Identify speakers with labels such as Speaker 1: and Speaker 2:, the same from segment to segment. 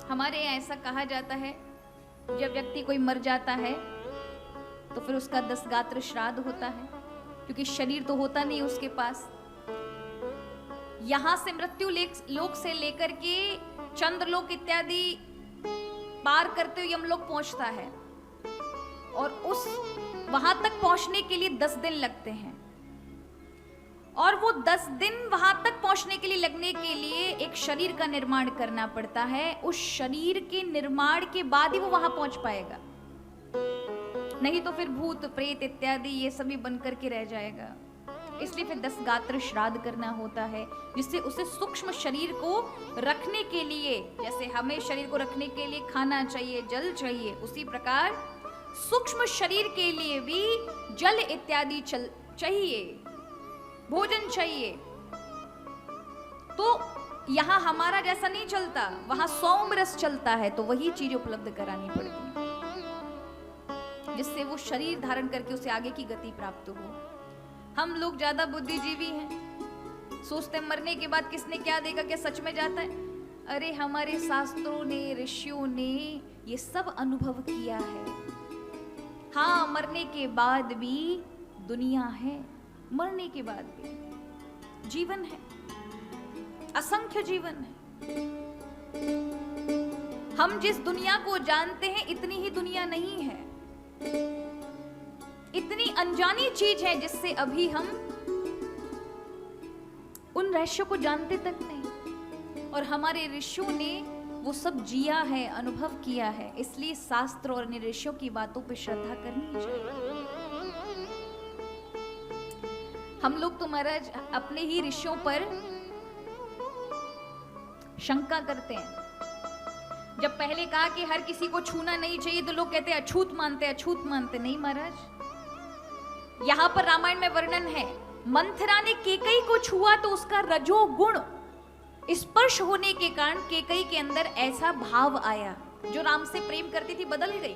Speaker 1: हमारे यहाँ ऐसा कहा जाता है, जब व्यक्ति कोई मर जाता है तो फिर उसका 10 गात्र श्राद्ध होता है, क्योंकि शरीर तो होता नहीं उसके पास। यहां से मृत्यु लोक से लेकर के चंद्रलोक इत्यादि पार करते हुए यमलोक पहुंचता है, और उस वहां तक पहुंचने के लिए 10 दिन लगते हैं। और वो 10 दिन वहां तक पहुंचने के लिए लगने के लिए एक शरीर का निर्माण करना पड़ता है। उस शरीर के निर्माण के बाद ही वो वहां पहुंच पाएगा, नहीं तो फिर भूत प्रेत इत्यादि ये सभी बन करके रह जाएगा। इसलिए फिर 10 गात्र श्राद्ध करना होता है, जिससे उसे सूक्ष्म शरीर को रखने के लिए, जैसे हमें शरीर को रखने के लिए खाना चाहिए, जल चाहिए, उसी प्रकार सूक्ष्म शरीर के लिए भी जल इत्यादि चाहिए, भोजन चाहिए। तो यहां हमारा जैसा नहीं चलता, वहां सौम रस चलता है, तो वही चीज उपलब्ध करानी पड़ती है, जिससे वो शरीर धारण करके उसे आगे की गति प्राप्त हो। हम लोग ज्यादा बुद्धिजीवी हैं, सोचते मरने के बाद किसने क्या देगा, क्या सच में जाता है? अरे हमारे शास्त्रों ने, ऋषियों ने ये सब अनुभव किया है। हाँ, मरने के बाद भी दुनिया है, मरने के बाद भी जीवन है, असंख्य जीवन है। हम जिस दुनिया को जानते हैं इतनी ही दुनिया नहीं है, इतनी अनजानी चीज है जिससे अभी हम उन रहस्यों को जानते तक नहीं। और हमारे ऋषियों ने वो सब जिया है, अनुभव किया है, इसलिए शास्त्र और ऋषियों की बातों पर श्रद्धा करनी चाहिए। हम लोग तो महाराज अपने ही ऋषियों पर शंका करते हैं। जब पहले कहा कि हर किसी को छूना नहीं चाहिए तो लोग कहते हैं अछूत मानते, अछूत मानते। नहीं महाराज, यहां पर रामायण में वर्णन है, मंथरा ने केकई को छुआ तो उसका रजोगुण स्पर्श होने के कारण केकई के अंदर ऐसा भाव आया, जो राम से प्रेम करती थी बदल गई।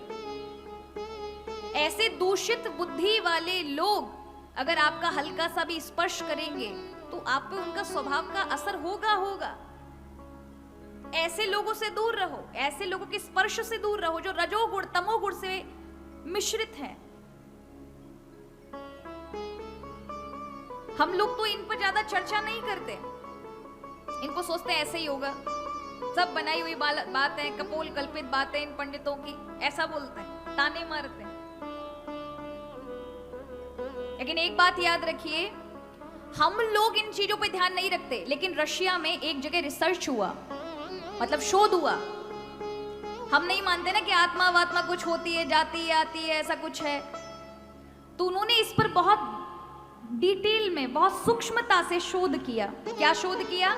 Speaker 1: ऐसे दूषित बुद्धि वाले लोग अगर आपका हल्का सा भी स्पर्श करेंगे तो आप पे उनका स्वभाव का असर होगा। ऐसे लोगों से दूर रहो, ऐसे लोगों के स्पर्श से दूर रहो जो रजोगुण तमोगुण से मिश्रित हैं। हम लोग तो इन पर ज्यादा चर्चा नहीं करते, इनको सोचते हैं ऐसे ही होगा, सब बनाई हुई बात है, कपोल कल्पित बातें इन पंडितों की, ऐसा बोलते हैं, ताने मारते हैं। लेकिन एक बात याद रखिए, हम लोग इन चीजों पे ध्यान नहीं रखते, लेकिन रशिया में एक जगह रिसर्च हुआ, मतलब शोध हुआ। हम नहीं मानते ना कि आत्मा वात्मा कुछ होती है, जाती है, आती है, ऐसा कुछ है। तो उन्होंने इस पर बहुत डिटेल में, बहुत सूक्ष्मता से शोध किया। क्या शोध किया?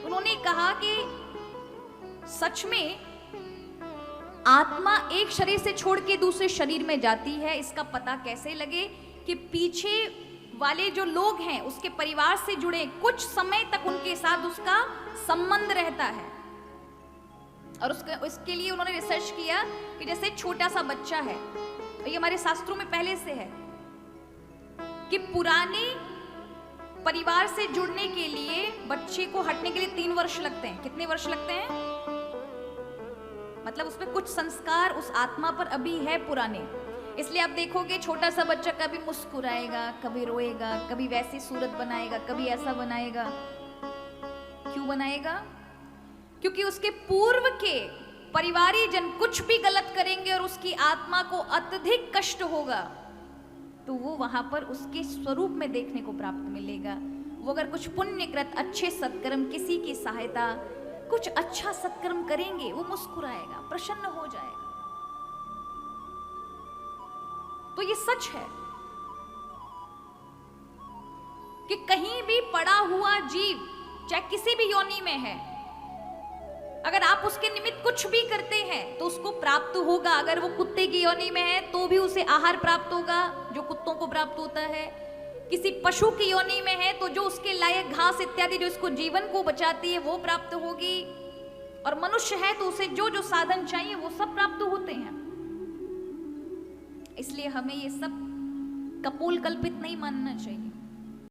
Speaker 1: उन्होंने कहा कि सच में आत्मा एक शरीर से छोड़ के दूसरे शरीर में जाती है। इसका पता कैसे लगे? कि पीछे वाले जो लोग हैं उसके परिवार से जुड़े, कुछ समय तक उनके साथ उसका संबंध रहता है। और उसके लिए उन्होंने रिसर्च किया कि जैसे छोटा सा बच्चा है, और ये हमारे शास्त्रों में पहले से है कि पुराने परिवार से जुड़ने के लिए बच्चे को हटने के लिए 3 वर्ष लगते हैं। कितने वर्ष लगते हैं? मतलब उसमें कुछ संस्कार उस आत्मा पर अभी है पुराने। इसलिए आप देखोगे छोटा सा बच्चा कभी मुस्कुराएगा, कभी रोएगा, कभी वैसी सूरत बनाएगा, कभी ऐसा बनाएगा। क्यों बनाएगा? क्योंकि उसके पूर्व के परिवारी जन कुछ भी गलत करेंगे और उसकी आत्मा को अत्यधिक कष्ट होगा, तो वो वहां पर उसके स्वरूप में देखने को प्राप्त मिलेगा। वो अगर कुछ पुण्यकृत अच्छे सत्कर्म, किसी की सहायता, कुछ अच्छा सत्कर्म करेंगे, वो मुस्कुराएगा, प्रसन्न हो जाएगा। तो ये सच है कि कहीं भी पड़ा हुआ जीव, चाहे किसी भी योनि में है, अगर आप उसके निमित्त कुछ भी करते हैं तो उसको प्राप्त होगा। अगर वो कुत्ते की योनि में है तो भी उसे आहार प्राप्त होगा, जो कुत्तों को प्राप्त होता है। किसी पशु की योनि में है तो जो उसके लायक घास इत्यादि जो इसको जीवन को बचाती है वो प्राप्त होगी। और मनुष्य है तो उसे जो जो साधन चाहिए वो सब प्राप्त होते हैं। इसलिए हमें ये सब कपोल कल्पित नहीं मानना चाहिए।